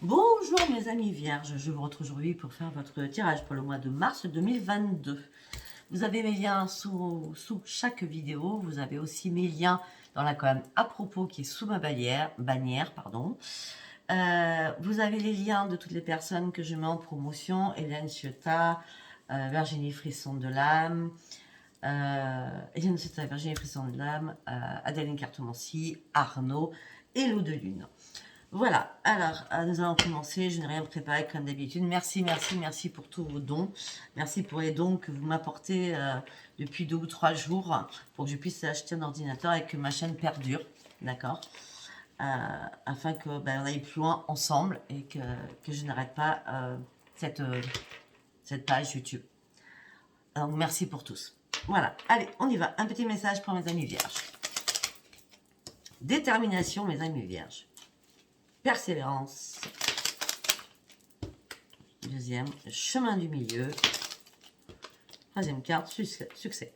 Bonjour mes amis vierges, je vous retrouve aujourd'hui pour faire votre tirage pour le mois de mars 2022. Vous avez mes liens sous chaque vidéo, vous avez aussi mes liens dans la colonne à propos qui est sous ma bannière. Vous avez les liens de toutes les personnes que je mets en promotion, Hélène Ciotat, Virginie Frisson de l'âme, Hélène Ciotat, Virginie Frisson de l'âme, Adeline Cartomancy, Arnaud et Lou de Lune. Voilà, alors nous allons commencer. Je n'ai rien préparé comme d'habitude. Merci pour tous vos dons. Merci pour les dons que vous m'apportez depuis 2 ou 3 jours pour que je puisse acheter un ordinateur et que ma chaîne perdure, d'accord, afin que on aille plus loin ensemble et que je n'arrête pas cette page YouTube. Donc merci pour tous. Voilà, allez, on y va. Un petit message pour mes amis vierges. Détermination, mes amis vierges. Persévérance. Deuxième, chemin du milieu. Troisième carte, succès.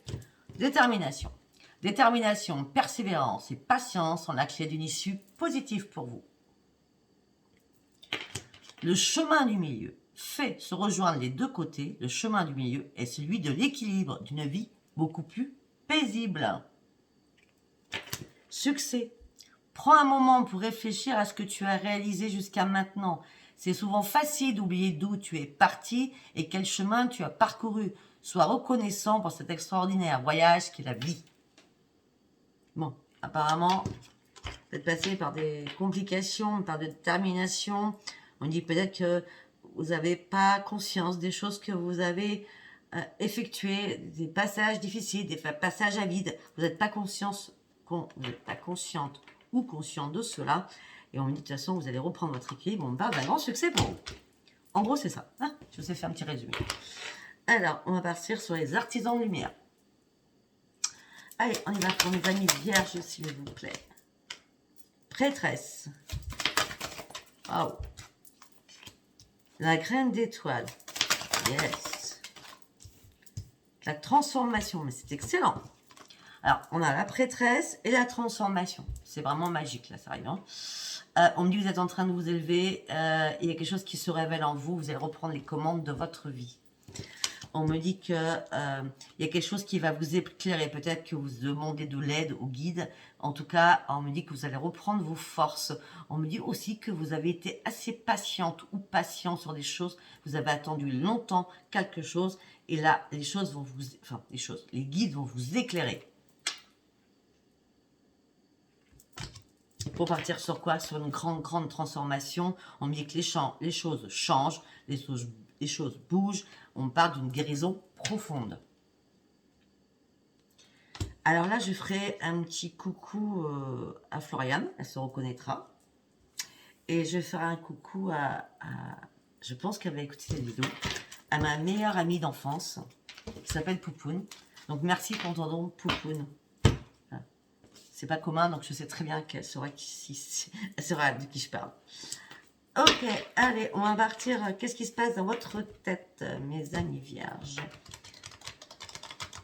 Détermination. Détermination, persévérance et patience sont la clé d'une issue positive pour vous. Le chemin du milieu fait se rejoindre les deux côtés. Le chemin du milieu est celui de l'équilibre d'une vie beaucoup plus paisible. Succès. Prends un moment pour réfléchir à ce que tu as réalisé jusqu'à maintenant. C'est souvent facile d'oublier d'où tu es parti et quel chemin tu as parcouru. Sois reconnaissant pour cet extraordinaire voyage qu'est la vie. Bon, apparemment, vous êtes passé par des complications, par des déterminations. On dit peut-être que vous n'avez pas conscience des choses que vous avez effectuées, des passages difficiles, des passages à vide. Vous n'êtes pas consciente ou conscient de cela, et on me dit de toute façon vous allez reprendre votre équilibre, on me parle d'un grand succès pour vous. En gros c'est ça, hein, je vous ai fait un petit résumé. Alors on va partir sur les artisans de lumière. Allez, on y va pour mes amis vierges s'il vous plaît. Prêtresse. Waouh. La graine d'étoile. Yes. La transformation, mais c'est excellent. Alors, on a la prêtresse et la transformation. C'est vraiment magique, là, ça arrive. Hein, on me dit que vous êtes en train de vous élever. Il y a quelque chose qui se révèle en vous. Vous allez reprendre les commandes de votre vie. On me dit qu'il y a quelque chose qui va vous éclairer. Peut-être que vous demandez de l'aide au guide. En tout cas, on me dit que vous allez reprendre vos forces. On me dit aussi que vous avez été assez patiente ou patient sur des choses. Vous avez attendu longtemps quelque chose. Et là, les choses vont vous... Enfin, les guides vont vous éclairer. Pour partir sur quoi? Sur une grande transformation. On me dit que les choses changent, les choses bougent. On parle d'une guérison profonde. Alors là, je ferai un petit coucou à Floriane. Elle se reconnaîtra. Et je ferai un coucou je pense qu'elle va écouter cette vidéo. À ma meilleure amie d'enfance, qui s'appelle Poupoune. Donc merci pour ton don, Poupoune. C'est pas commun, donc je sais très bien qu'elle saura elle saura de qui je parle. Ok, allez, on va partir. Qu'est-ce qui se passe dans votre tête, mes amis vierges?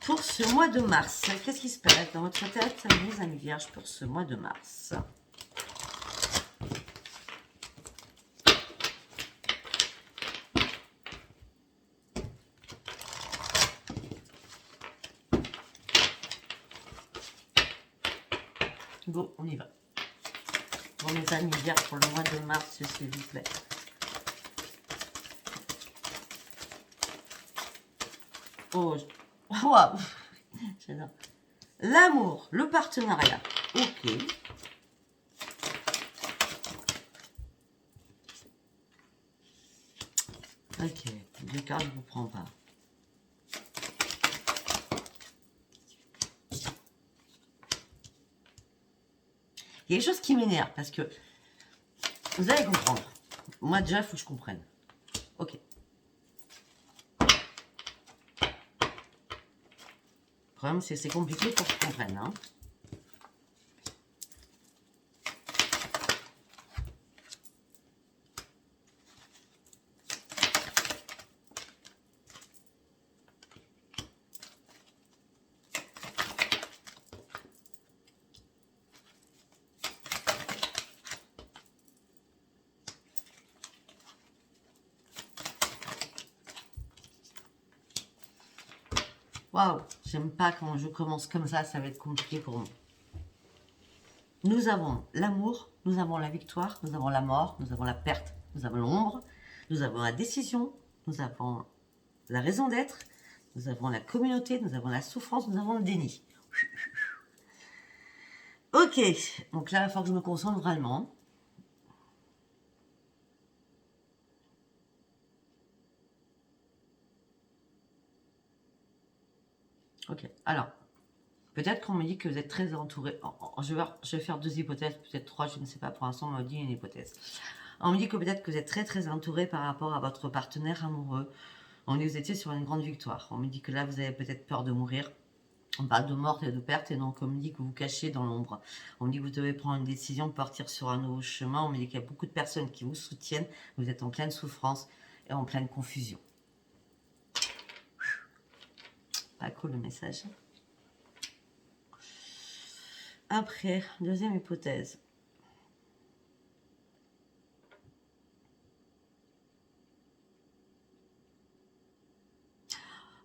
Pour ce mois de mars, qu'est-ce qui se passe dans votre tête, mes amis vierges, pour ce mois de mars? Go, on y va. Pour mes amis vierges, pour le mois de mars, s'il vous plaît. Oh, waouh, j'adore. L'amour, le partenariat. Ok. Ok, deux cartes, je ne vous prends pas. Il y a des choses qui m'énervent parce que vous allez comprendre. Moi, déjà, il faut que je comprenne. Ok. Le problème, c'est que c'est compliqué pour que je comprenne. Hein. Waouh, j'aime pas quand je commence comme ça va être compliqué pour moi. Nous avons l'amour, nous avons la victoire, nous avons la mort, nous avons la perte, nous avons l'ombre, nous avons la décision, nous avons la raison d'être, nous avons la communauté, nous avons la souffrance, nous avons le déni. Ok, donc là, il faut que je me concentre vraiment. Ok, alors, peut-être qu'on me dit que vous êtes très entouré. Je vais faire 2 hypothèses, peut-être 3, je ne sais pas. Pour l'instant, on me dit une hypothèse. On me dit que peut-être que vous êtes très entouré par rapport à votre partenaire amoureux. On me dit que vous étiez sur une grande victoire. On me dit que là, vous avez peut-être peur de mourir. On parle de mort et de perte, et donc on me dit que vous vous cachez dans l'ombre. On me dit que vous devez prendre une décision, partir sur un nouveau chemin. On me dit qu'il y a beaucoup de personnes qui vous soutiennent. Vous êtes en pleine souffrance et en pleine confusion. Pas cool le message. Après, deuxième hypothèse.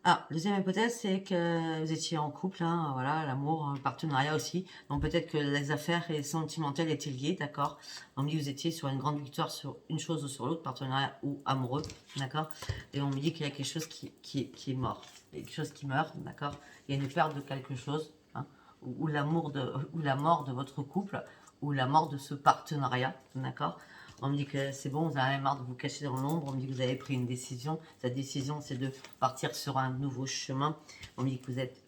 Ah, deuxième hypothèse, c'est que vous étiez en couple, hein, voilà, l'amour, le partenariat aussi. Donc peut-être que les affaires et sentimentales étaient liées, d'accord. On me dit que vous étiez sur une grande victoire sur une chose ou sur l'autre, partenariat ou amoureux, d'accord. Et on me dit qu'il y a quelque chose qui est mort, quelque chose qui meurt, d'accord. Il y a une perte de quelque chose, hein, ou la mort de votre couple, ou la mort de ce partenariat, d'accord. On me dit que c'est bon, vous en avez marre de vous cacher dans l'ombre. On me dit que vous avez pris une décision. Cette décision, c'est de partir sur un nouveau chemin. On me dit que vous êtes...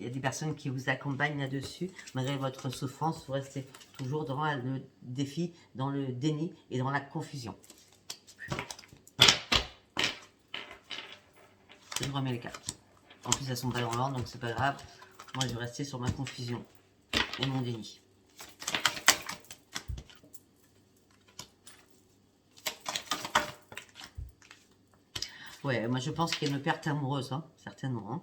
il y a des personnes qui vous accompagnent là-dessus. Malgré votre souffrance, vous restez toujours dans le défi, dans le déni et dans la confusion. Je remets les cartes. En plus, elles sont pas dans l'ordre, donc c'est pas grave. Moi, je vais rester sur ma confusion et mon déni. Ouais, moi je pense qu'il y a une perte amoureuse, hein, certainement. Hein,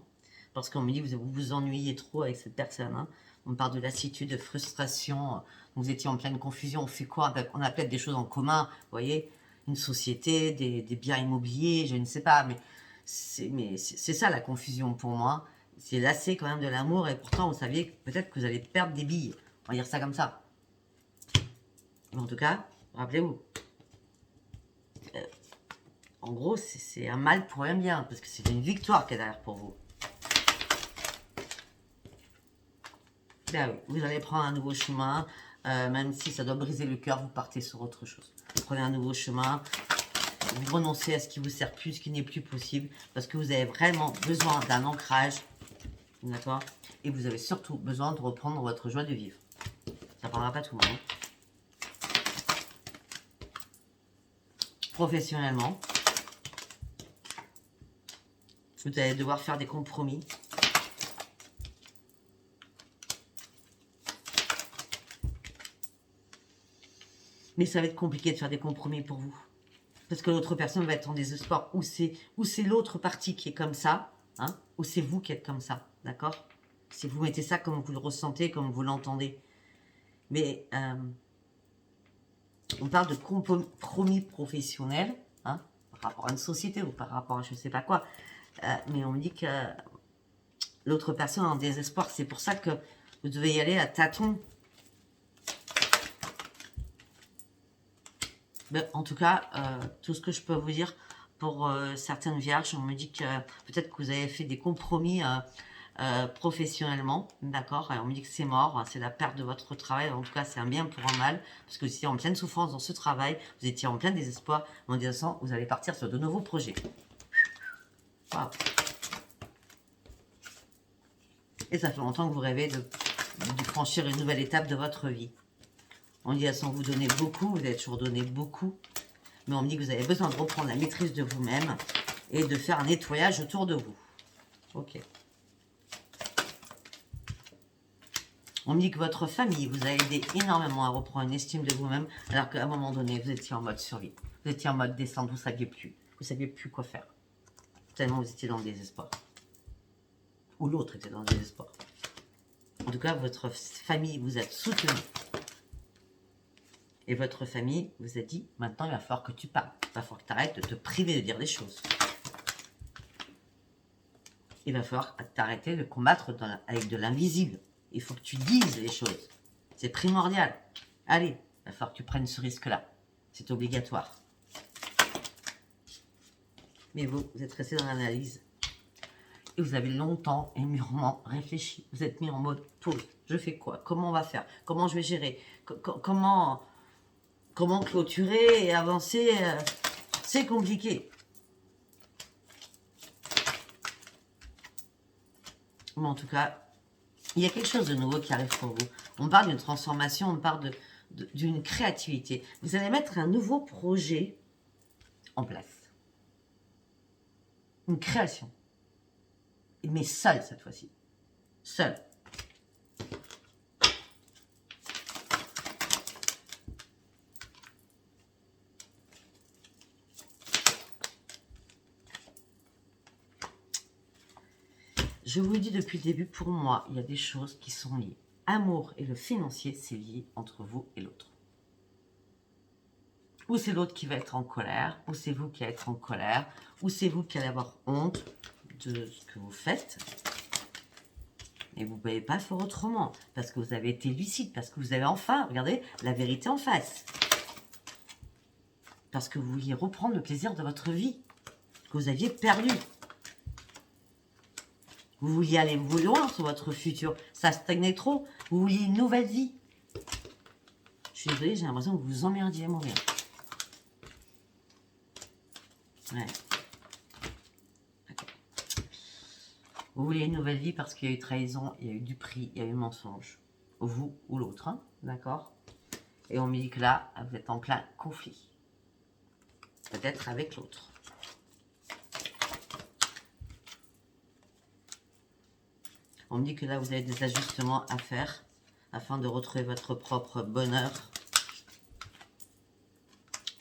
parce qu'on me dit que vous vous ennuyez trop avec cette personne. Hein. On parle de lassitude, de frustration. Vous étiez en pleine confusion. On fait quoi? On a peut-être des choses en commun, vous voyez, une société, des biens immobiliers, je ne sais pas. Mais c'est ça la confusion pour moi. C'est lassé quand même de l'amour et pourtant vous saviez peut-être que vous allez perdre des billes. On va dire ça comme ça. Mais en tout cas, rappelez-vous. En gros, c'est un mal pour un bien, parce que c'est une victoire qui est derrière pour vous. Ben oui, vous allez prendre un nouveau chemin, même si ça doit briser le cœur, vous partez sur autre chose. Vous prenez un nouveau chemin, vous renoncez à ce qui vous sert plus, ce qui n'est plus possible, parce que vous avez vraiment besoin d'un ancrage, d'accord. Et vous avez surtout besoin de reprendre votre joie de vivre. Ça ne prendra pas tout le monde. Professionnellement, vous allez devoir faire des compromis. Mais ça va être compliqué de faire des compromis pour vous. Parce que l'autre personne va être en désespoir. Ou c'est l'autre partie qui est comme ça, hein, ou c'est vous qui êtes comme ça, d'accord. Si vous mettez ça comme vous le ressentez, comme vous l'entendez. Mais on parle de compromis professionnel, hein, par rapport à une société ou par rapport à je ne sais pas quoi. Mais on me dit que l'autre personne est en désespoir. C'est pour ça que vous devez y aller à tâtons. Ben, en tout cas, tout ce que je peux vous dire pour certaines vierges, on me dit que peut-être que vous avez fait des compromis professionnellement, d'accord. On me dit que c'est mort, c'est la perte de votre travail. En tout cas, c'est un bien pour un mal, parce que vous étiez en pleine souffrance dans ce travail, vous étiez en plein désespoir. En disant, vous allez partir sur de nouveaux projets. Wow. Et ça fait longtemps que vous rêvez de franchir une nouvelle étape de votre vie. On dit, elles sont vous donner beaucoup, vous avez toujours donné beaucoup. Mais on me dit que vous avez besoin de reprendre la maîtrise de vous-même et de faire un nettoyage autour de vous. Ok. On me dit que votre famille vous a aidé énormément à reprendre une estime de vous-même, alors qu'à un moment donné, vous étiez en mode survie. Vous étiez en mode descente, vous ne saviez plus. Vous ne saviez plus quoi faire. Tellement vous étiez dans le désespoir. Ou l'autre était dans le désespoir. En tout cas, votre famille vous a soutenu. Et votre famille vous a dit, maintenant il va falloir que tu parles. Il va falloir que tu arrêtes de te priver de dire des choses. il va falloir t'arrêter de combattre avec de l'invisible. Il faut que tu dises les choses. C'est primordial. Allez, il va falloir que tu prennes ce risque-là. C'est obligatoire. Mais vous êtes resté dans l'analyse. Et vous avez longtemps et mûrement réfléchi. Vous êtes mis en mode pause. Je fais quoi? Comment on va faire? Comment je vais gérer? Comment clôturer et avancer? C'est compliqué. Mais en tout cas, il y a quelque chose de nouveau qui arrive pour vous. On parle d'une transformation, on parle d'une créativité. Vous allez mettre un nouveau projet en place. Une création. Mais seul cette fois-ci. Seul. Je vous le dis depuis le début, pour moi, il y a des choses qui sont liées. Amour et le financier, c'est lié entre vous et l'autre. Ou c'est l'autre qui va être en colère, ou c'est vous qui allez être en colère, ou c'est vous qui allez avoir honte de ce que vous faites. Et vous ne pouvez pas faire autrement, parce que vous avez été lucide, parce que vous avez enfin, regardez, la vérité en face. Parce que vous vouliez reprendre le plaisir de votre vie, que vous aviez perdu. Vous vouliez aller loin sur votre futur. Ça stagnait trop. Vous vouliez une nouvelle vie. Je suis désolée, j'ai l'impression que vous vous emmerdiez à mourir. Ouais. Vous vouliez une nouvelle vie parce qu'il y a eu trahison, il y a eu du prix, il y a eu mensonge. Vous ou l'autre, hein, d'accord? Et on me dit que là, vous êtes en plein conflit. Peut-être avec l'autre. On me dit que là, vous avez des ajustements à faire afin de retrouver votre propre bonheur.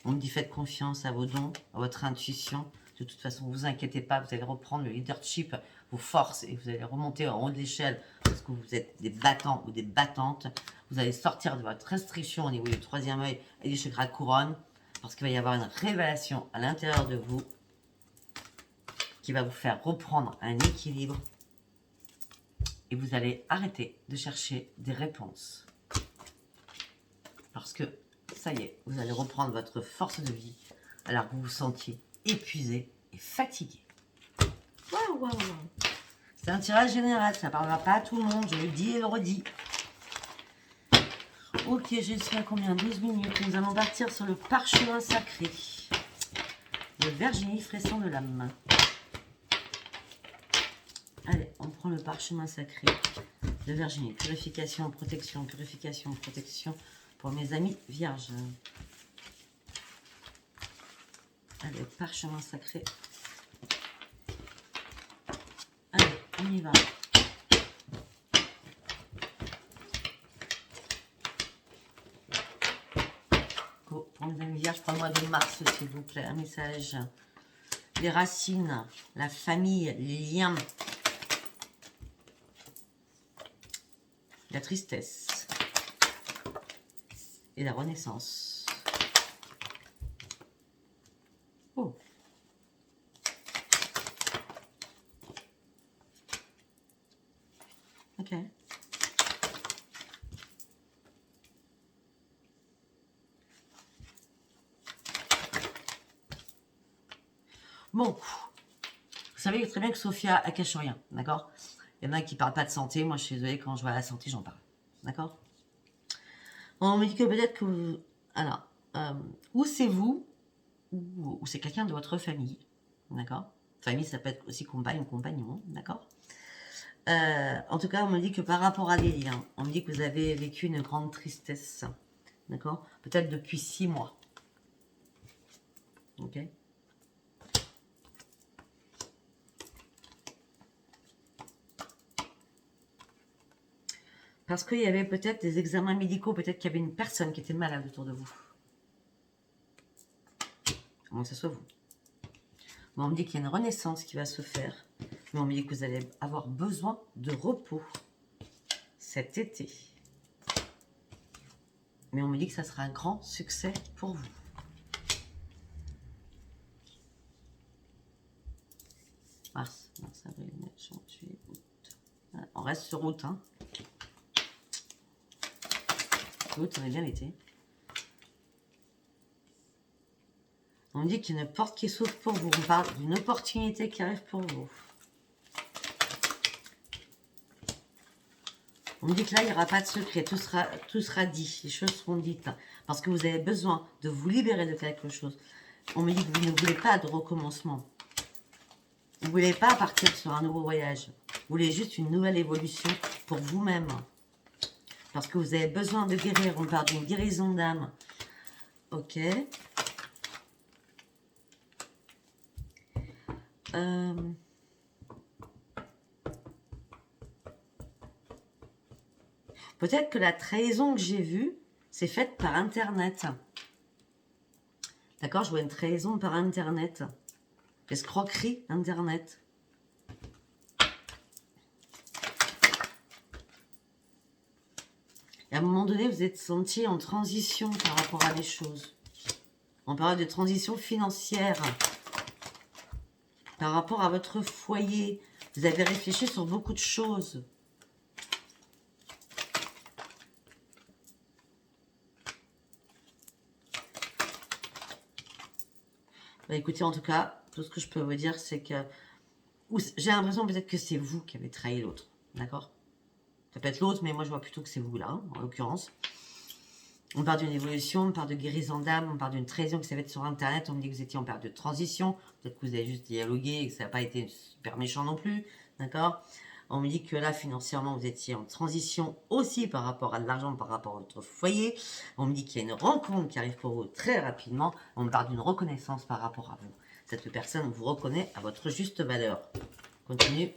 On me dit faites confiance à vos dons, à votre intuition. De toute façon, ne vous inquiétez pas, vous allez reprendre le leadership, vos forces et vous allez remonter en haut de l'échelle parce que vous êtes des battants ou des battantes. Vous allez sortir de votre restriction au niveau du troisième œil et du chakra couronne parce qu'il va y avoir une révélation à l'intérieur de vous qui va vous faire reprendre un équilibre. Et vous allez arrêter de chercher des réponses. Parce que, ça y est, vous allez reprendre votre force de vie alors que vous vous sentiez épuisé et fatigué. Waouh, waouh, waouh. C'est un tirage général, ça ne parlera pas à tout le monde, je le dis et le redis. Ok, je suis à combien? 12 minutes. Nous allons partir sur le parchemin sacré. Le Virginie fraissant de l'âme. Allez, on prend le parchemin sacré de Virginie. Purification, protection pour mes amis vierges. Allez, parchemin sacré. Allez, on y va. Go. Pour mes amis vierges, pour le mois de mars, s'il vous plaît, un message. Les racines, la famille, les liens. La tristesse et la renaissance. Oh. Ok. Bon. Vous savez très bien que Sophia, elle cache rien, d'accord? Il y en a qui ne parlent pas de santé. Moi, je suis désolée, quand je vois la santé, j'en parle. D'accord? On me dit que peut-être que vous... Alors, ou c'est vous, ou c'est quelqu'un de votre famille. D'accord? Famille, ça peut être aussi compagne ou compagnon. D'accord? En tout cas, on me dit que par rapport à des liens, on me dit que vous avez vécu une grande tristesse. D'accord? Peut-être depuis 6 mois. Ok? Parce qu'il y avait peut-être des examens médicaux, peut-être qu'il y avait une personne qui était malade autour de vous. À moins que ce soit vous. Mais on me dit qu'il y a une renaissance qui va se faire. Mais on me dit que vous allez avoir besoin de repos cet été. Mais on me dit que ça sera un grand succès pour vous. Mars, avril, mai, juin, juillet, août. Voilà, on reste sur août. Hein. Août, on est bien l'été. On me dit qu'il y a une porte qui s'ouvre pour vous. On parle d'une opportunité qui arrive pour vous. On me dit que là, il n'y aura pas de secret. Tout sera dit. Les choses seront dites. Parce que vous avez besoin de vous libérer de quelque chose. On me dit que vous ne voulez pas de recommencement. Vous ne voulez pas partir sur un nouveau voyage. Vous voulez juste une nouvelle évolution pour vous-même. Parce que vous avez besoin de guérir. On parle d'une guérison d'âme. Ok. Peut-être que la trahison que j'ai vue, c'est faite par Internet. D'accord, je vois une trahison par Internet. Escroquerie Internet. Et à un moment donné, vous êtes senti en transition par rapport à des choses. En période de transition financière. Par rapport à votre foyer. Vous avez réfléchi sur beaucoup de choses. Bah écoutez, en tout cas, tout ce que je peux vous dire, c'est que j'ai l'impression peut-être que c'est vous qui avez trahi l'autre. D'accord? Ça peut être l'autre, mais moi je vois plutôt que c'est vous là, en l'occurrence. On parle d'une évolution, on parle de guérison d'âme, on parle d'une trahison qui s'est faite sur Internet. On me dit que vous étiez en période de transition. Peut-être que vous avez juste dialogué et que ça n'a pas été super méchant non plus. D'accord? On me dit que là, financièrement, vous étiez en transition aussi par rapport à de l'argent, par rapport à votre foyer. On me dit qu'il y a une rencontre qui arrive pour vous très rapidement. On me parle d'une reconnaissance par rapport à vous. Cette personne vous reconnaît à votre juste valeur. Continue.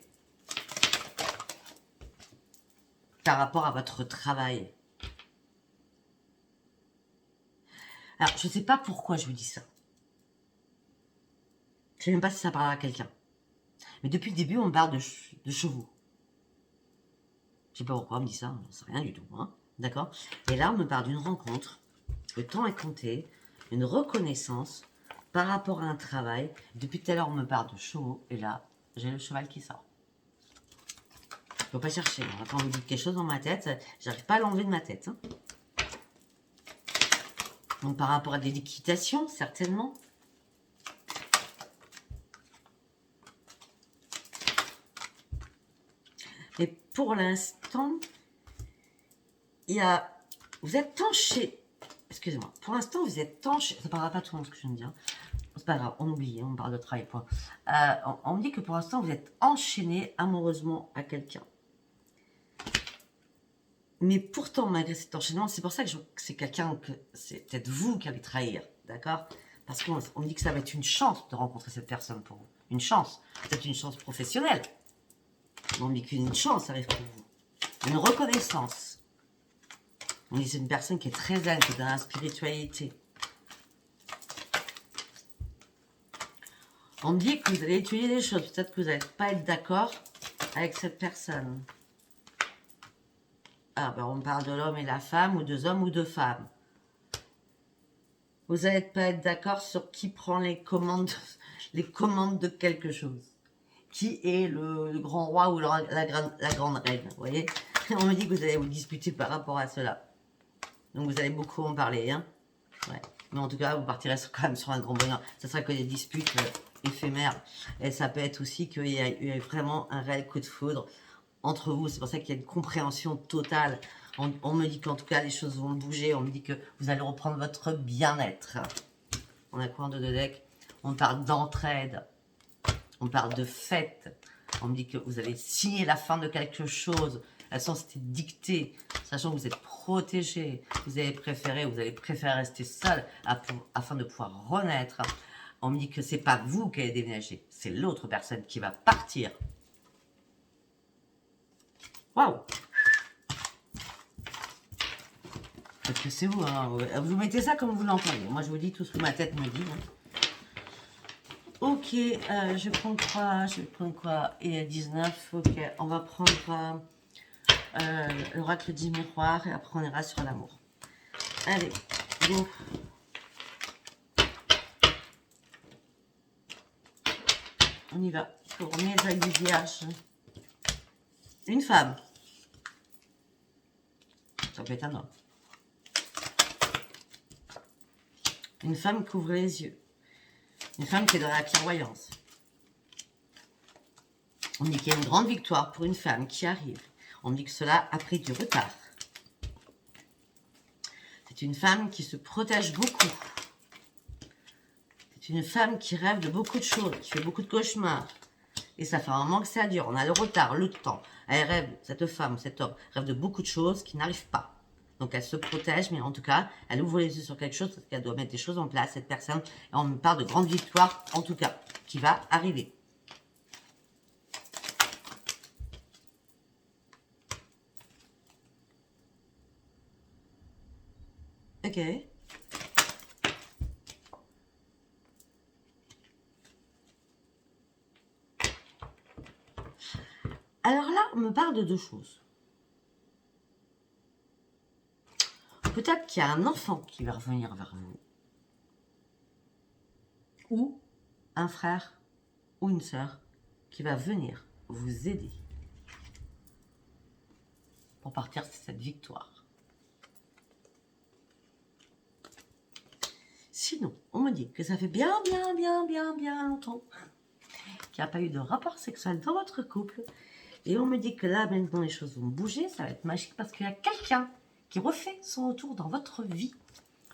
Par rapport à votre travail. Alors, je ne sais pas pourquoi je vous dis ça. Je ne sais même pas si ça parlera à quelqu'un. Mais depuis le début, on me parle de chevaux. Je sais pas pourquoi on me dit ça, j'en sais rien du tout. Hein. D'accord? Et là, on me parle d'une rencontre. Le temps est compté. Une reconnaissance par rapport à un travail. Depuis tout à l'heure, on me parle de chevaux. Et là, j'ai le cheval qui sort. Il ne faut pas chercher. Hein. Quand vous dites quelque chose dans ma tête, j'arrive pas à l'enlever de ma tête. Hein. Donc, par rapport à des liquidations, certainement. Et pour l'instant, il y a... Vous êtes enchaîné. Excusez-moi. Pour l'instant, vous êtes enchaîné. Ça ne parlera pas tout le monde ce que je viens de dire. C'est pas grave, on oublie, on parle de travail. Point. On me dit que pour l'instant, vous êtes enchaîné amoureusement à quelqu'un. Mais pourtant, malgré cet enchaînement, c'est pour ça que c'est quelqu'un que c'est peut-être vous qui allez trahir. D'accord? Parce qu'on me dit que ça va être une chance de rencontrer cette personne pour vous. Une chance. Peut-être une chance professionnelle. On me dit qu'une chance arrive pour vous. Une reconnaissance. On me dit que c'est une personne qui est très zen, qui est dans la spiritualité. On me dit que vous allez étudier des choses. Peut-être que vous n'allez pas être d'accord avec cette personne. Ah, ben on parle de l'homme et la femme, ou deux hommes ou deux femmes. Vous n'allez pas être d'accord sur qui prend les commandes de quelque chose. Qui est le grand roi ou la grande reine, vous voyez? On me dit que vous allez vous disputer par rapport à cela. Donc vous allez beaucoup en parler, hein? Ouais. Mais en tout cas, vous partirez quand même sur un grand bonheur. Ça sera que des disputes éphémères. Et ça peut être aussi qu'il y a eu vraiment un réel coup de foudre entre vous. C'est pour ça qu'il y a une compréhension totale. On me dit qu'en tout cas, les choses vont bouger. On me dit que vous allez reprendre votre bien-être. On a quoi en deux de deck? On parle d'entraide. On parle de fête. On me dit que vous allez signer la fin de quelque chose. La façon, c'était dicté, sachant que vous êtes protégé. Vous allez préférer rester seul afin de pouvoir renaître. On me dit que c'est pas vous qui allez déménager, c'est l'autre personne qui va partir. Waouh! Peut-être que c'est vous, hein. Vous mettez ça comme vous l'entendez. Moi, je vous dis tout ce que ma tête me dit. Hein. Ok, je prends quoi? Et 19, ok, on va prendre l'oracle du miroir et après on ira sur l'amour. Allez, go! On y va. pour mes amis vierges. Une femme. Ça peut être un homme. Une femme qui ouvre les yeux. Une femme qui est dans la clairvoyance. On dit qu'il y a une grande victoire pour une femme qui arrive. On dit que cela a pris du retard. C'est une femme qui se protège beaucoup. C'est une femme qui rêve de beaucoup de choses, qui fait beaucoup de cauchemars. Et ça fait un moment que ça dure. On a le retard, le temps. Elle rêve, cette femme, cet homme, rêve de beaucoup de choses qui n'arrivent pas. Donc elle se protège, mais en tout cas, elle ouvre les yeux sur quelque chose parce qu'elle doit mettre des choses en place, cette personne. Et on me parle de grande victoire, en tout cas, qui va arriver. Ok. Alors là, on me parle de deux choses. Peut-être qu'il y a un enfant qui va revenir vers vous. Ou un frère ou une sœur qui va venir vous aider pour partir de cette victoire. Sinon, on me dit que ça fait bien longtemps qu'il n'y a pas eu de rapport sexuel dans votre couple. Et on me dit que là, maintenant, les choses vont bouger, ça va être magique parce qu'il y a quelqu'un qui refait son retour dans votre vie.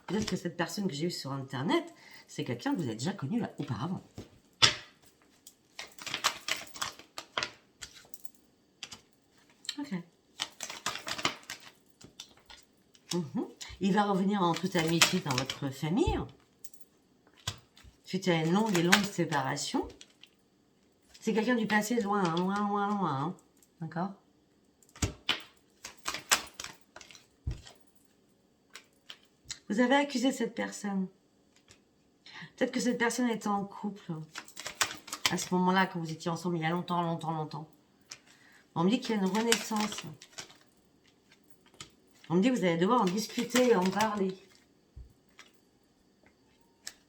Peut-être que cette personne que j'ai eue sur Internet, c'est quelqu'un que vous avez déjà connu là, auparavant. Ok. Il va revenir en toute amitié dans votre famille. Suite à une longue et longue séparation. C'est quelqu'un du passé loin, hein, loin. Hein. D'accord? Vous avez accusé cette personne. Peut-être que cette personne était en couple. À ce moment-là, quand vous étiez ensemble, il y a longtemps. On me dit qu'il y a une renaissance. On me dit que vous allez devoir en discuter, en parler.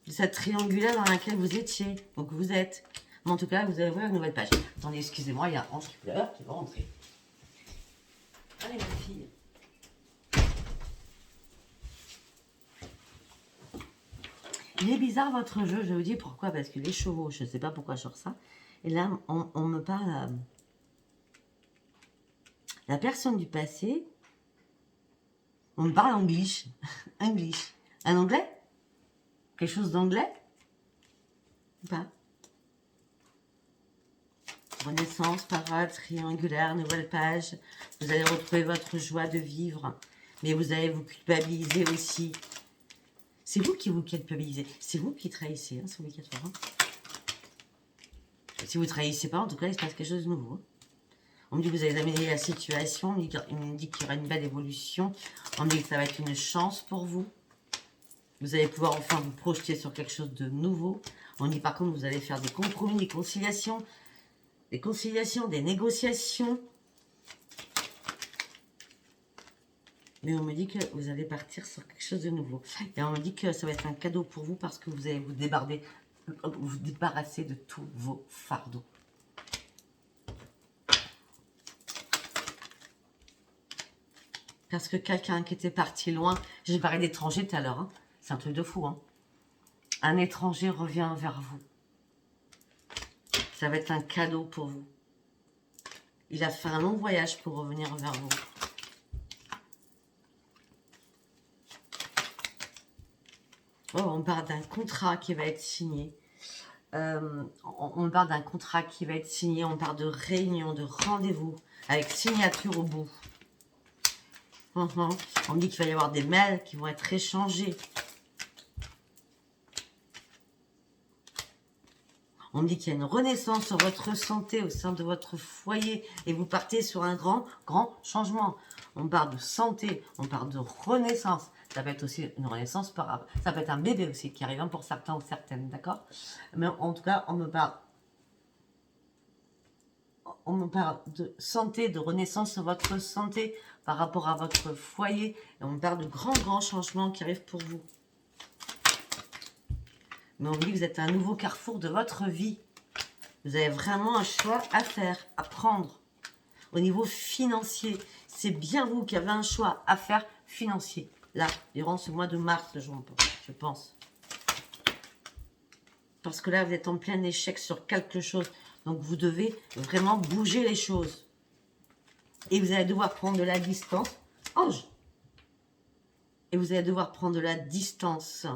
De cette triangulaire dans laquelle vous étiez. Donc vous êtes. Mais en tout cas, vous allez voir une nouvelle page. Attendez, excusez-moi, il y a Ange qui pleure, qui va rentrer. Allez, ma fille. Il est bizarre votre jeu, je vous dis pourquoi. Parce que les chevaux, je ne sais pas pourquoi je sors ça. Et là, on me parle... la personne du passé, on me parle English. English. Un anglais? Quelque chose d'anglais? Ou pas? Renaissance, parade, triangulaire, nouvelle page. Vous allez retrouver votre joie de vivre. Mais vous allez vous culpabiliser aussi. C'est vous qui vous culpabilisez. C'est vous qui trahissez, hein, c'est obligatoire. Hein. Si vous ne trahissez pas, en tout cas, il se passe quelque chose de nouveau. On me dit que vous allez améliorer la situation. On me dit qu'il y aura une belle évolution. On me dit que ça va être une chance pour vous. Vous allez pouvoir enfin vous projeter sur quelque chose de nouveau. On dit par contre que vous allez faire des compromis, des conciliations, des négociations. Mais on me dit que vous allez partir sur quelque chose de nouveau. Et on me dit que ça va être un cadeau pour vous parce que vous allez vous débarrasser de tous vos fardeaux. Parce que quelqu'un qui était parti loin, j'ai parlé d'étranger tout à l'heure, hein. C'est un truc de fou. Hein. Un étranger revient vers vous. Ça va être un cadeau pour vous. Il a fait un long voyage pour revenir vers vous. Oh, on parle d'un contrat qui va être signé. On parle d'un contrat qui va être signé. On parle de réunion, de rendez-vous avec signature au bout. On me dit qu'il va y avoir des mails qui vont être échangés. On me dit qu'il y a une renaissance sur votre santé au sein de votre foyer et vous partez sur un grand changement. On parle de santé, on parle de renaissance. Ça peut être aussi une renaissance par... Ça peut être un bébé aussi qui arrive, hein, pour certains ou certaines, d'accord? Mais en tout cas, on me parle de santé, de renaissance sur votre santé par rapport à votre foyer. Et on me parle de grands changements qui arrivent pour vous. Mais on me dit que vous êtes à un nouveau carrefour de votre vie. Vous avez vraiment un choix à faire, à prendre. Au niveau financier, c'est bien vous qui avez un choix à faire financier. Là, durant ce mois de mars, je pense. Parce que là, vous êtes en plein échec sur quelque chose. Donc, vous devez vraiment bouger les choses. Et vous allez devoir prendre de la distance. Ange! Et vous allez devoir prendre de la distance,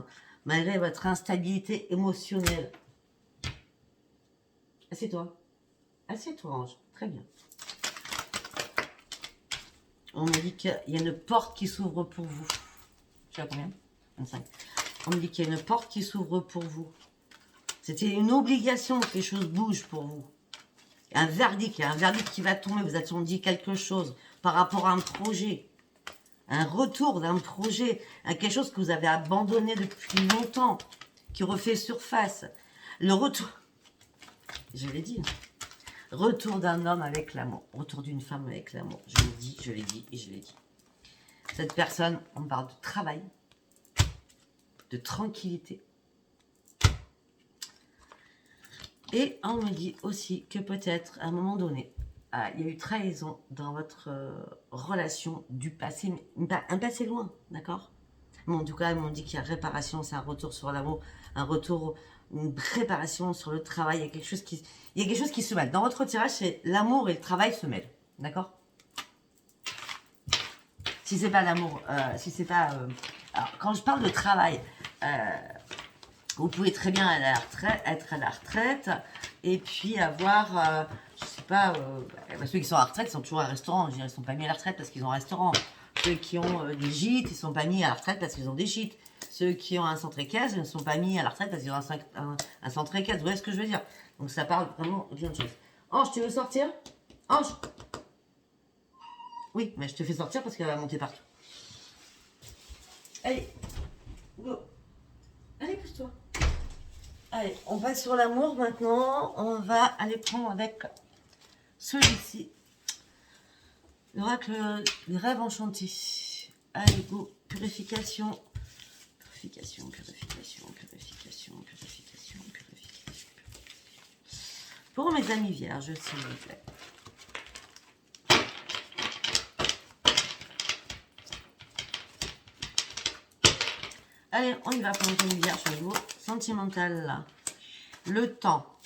malgré votre instabilité émotionnelle. Assieds-toi. Assieds-toi, Ange. Très bien. On me dit qu'il y a une porte qui s'ouvre pour vous. Tu as combien? 25. On me dit qu'il y a une porte qui s'ouvre pour vous. C'était une obligation que les choses bougent pour vous. Il y a un verdict qui va tomber. Vous attendiez quelque chose par rapport à un projet. Un retour d'un projet, à quelque chose que vous avez abandonné depuis longtemps, qui refait surface. Le retour, je l'ai dit, retour d'un homme avec l'amour, retour d'une femme avec l'amour. Je l'ai dit, je l'ai dit et je l'ai dit. Cette personne, on parle de travail, de tranquillité. Et on me dit aussi que peut-être, à un moment donné, il y a eu trahison dans votre relation du passé, un passé loin, d'accord? Bon, en tout cas, ils m'ont dit qu'il y a réparation, c'est un retour sur l'amour, un retour, une préparation sur le travail. Il y a quelque chose qui se mêle. Dans votre tirage, c'est l'amour et le travail se mêlent, d'accord? Si c'est pas l'amour, si c'est pas... alors, quand je parle de travail, vous pouvez très bien être à la retraite et puis avoir, je sais pas, ceux qui sont à la retraite, ils sont toujours à un restaurant. Je veux dire, ils sont pas mis à la retraite parce qu'ils ont un restaurant. Ceux qui ont des gîtes, ils sont pas mis à la retraite parce qu'ils ont des gîtes. Ceux qui ont un centre équestre, ils ne sont pas mis à la retraite parce qu'ils ont un centre équestre. Vous voyez ce que je veux dire? Donc ça parle vraiment de plein de choses. Ange, tu veux sortir? Ange? Oui, mais je te fais sortir parce qu'elle va monter partout. Allez, go. Allez, pousse-toi. Allez, on passe sur l'amour maintenant. On va aller prendre avec celui-ci. L'oracle des rêves enchantés. Allez, go. Purification. Purification, purification, purification, purification, purification. Pour mes amis vierges, s'il vous plaît. Allez, on y va pour mes amis vierges au niveau sentimental. Là. Le temps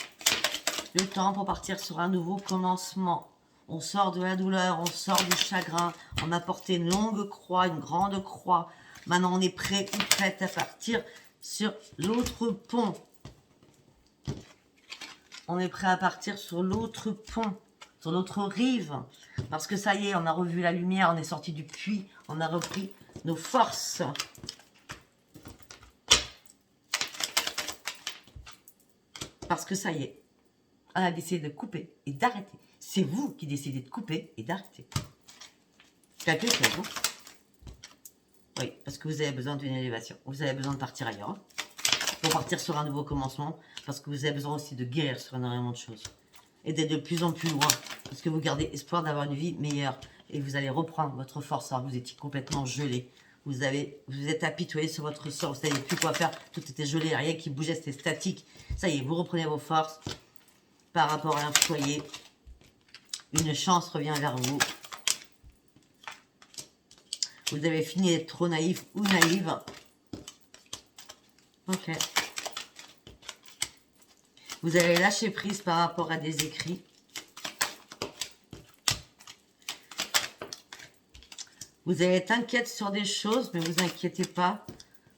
pour partir sur un nouveau commencement. On sort de la douleur, on sort du chagrin. On a porté une longue croix, une grande croix. Maintenant, on est prêt ou prête à partir sur l'autre pont. On est prêt à partir sur l'autre pont, sur l'autre rive. Parce que ça y est, on a revu la lumière, on est sorti du puits, on a repris nos forces. Parce que ça y est, on a décidé de couper et d'arrêter. C'est vous qui décidez de couper et d'arrêter. Quelque chose, hein? Oui, parce que vous avez besoin d'une élévation. Vous avez besoin de partir ailleurs. Hein, pour partir sur un nouveau commencement. Parce que vous avez besoin aussi de guérir sur énormément de choses. Et d'être de plus en plus loin. Parce que vous gardez espoir d'avoir une vie meilleure. Et vous allez reprendre votre force. Alors vous étiez complètement gelé. Vous êtes apitoyé sur votre sort. Vous ne saviez plus quoi faire. Tout était gelé. Rien qui bougeait. C'était statique. Ça y est, vous reprenez vos forces. Par rapport à un foyer. Une chance revient vers vous. Vous avez fini d'être trop naïf ou naïve. Ok. Vous allez lâcher prise par rapport à des écrits. Vous allez être inquiète sur des choses, mais vous inquiétez pas.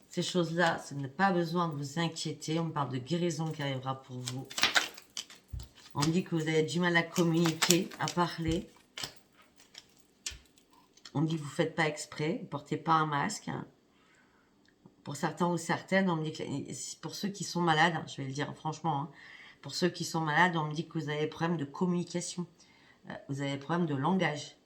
Ces choses-là, ce n'est pas besoin de vous inquiéter. On me parle de guérison qui arrivera pour vous. On me dit que vous avez du mal à communiquer, à parler. On me dit que vous ne faites pas exprès, vous ne portez pas un masque. Pour certains ou certaines, on me dit que pour ceux qui sont malades, je vais le dire franchement, hein, pour ceux qui sont malades, on me dit que vous avez des problèmes de communication. Vous avez des problèmes de langage.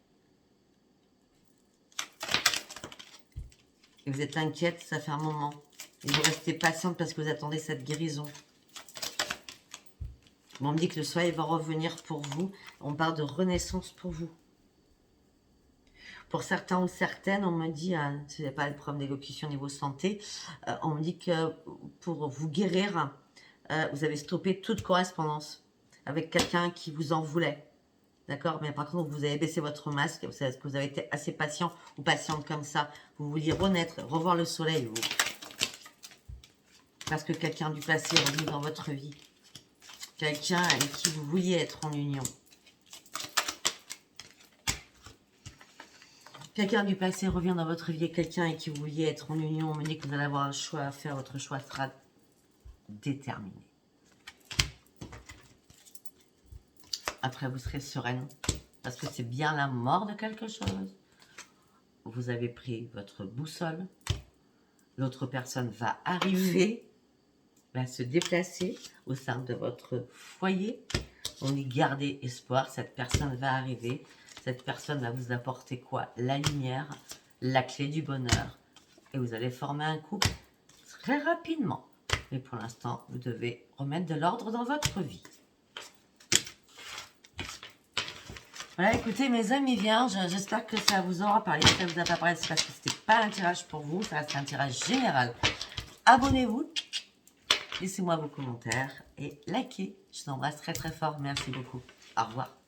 Et vous êtes inquiète, ça fait un moment. Et vous restez patiente parce que vous attendez cette guérison. On me dit que le soleil va revenir pour vous. On parle de renaissance pour vous. Pour certains ou certaines, on me dit, si vous n'avez pas de problème d'élocution au niveau santé, on me dit que pour vous guérir, vous avez stoppé toute correspondance. avec quelqu'un qui vous en voulait. D'accord? Mais par contre, vous avez baissé votre masque. Vous savez que vous avez été assez patient ou patiente comme ça. Vous vouliez renaître, revoir le soleil, vous. Parce que quelqu'un du passé est revenu dans votre vie. Quelqu'un avec qui vous vouliez être en union. Quelqu'un du passé revient dans votre vie. Quelqu'un avec qui vous vouliez être en union. On me dit que vous allez avoir un choix à faire. Votre choix sera déterminé. Après, vous serez sereine. Parce que c'est bien la mort de quelque chose. Vous avez pris votre boussole. L'autre personne va arriver, va se déplacer au sein de votre foyer. On dit garder espoir, cette personne va arriver. Cette personne va vous apporter quoi? La lumière, la clé du bonheur. Et vous allez former un couple très rapidement. Mais pour l'instant, vous devez remettre de l'ordre dans votre vie. Voilà, écoutez mes amis vierges, j'espère que ça vous aura parlé. Si ça vous a pas parlé, c'est parce que c'était pas un tirage pour vous, ça reste un tirage général. Abonnez-vous, laissez-moi vos commentaires et likez. Je vous embrasse très très fort. Merci beaucoup. Au revoir.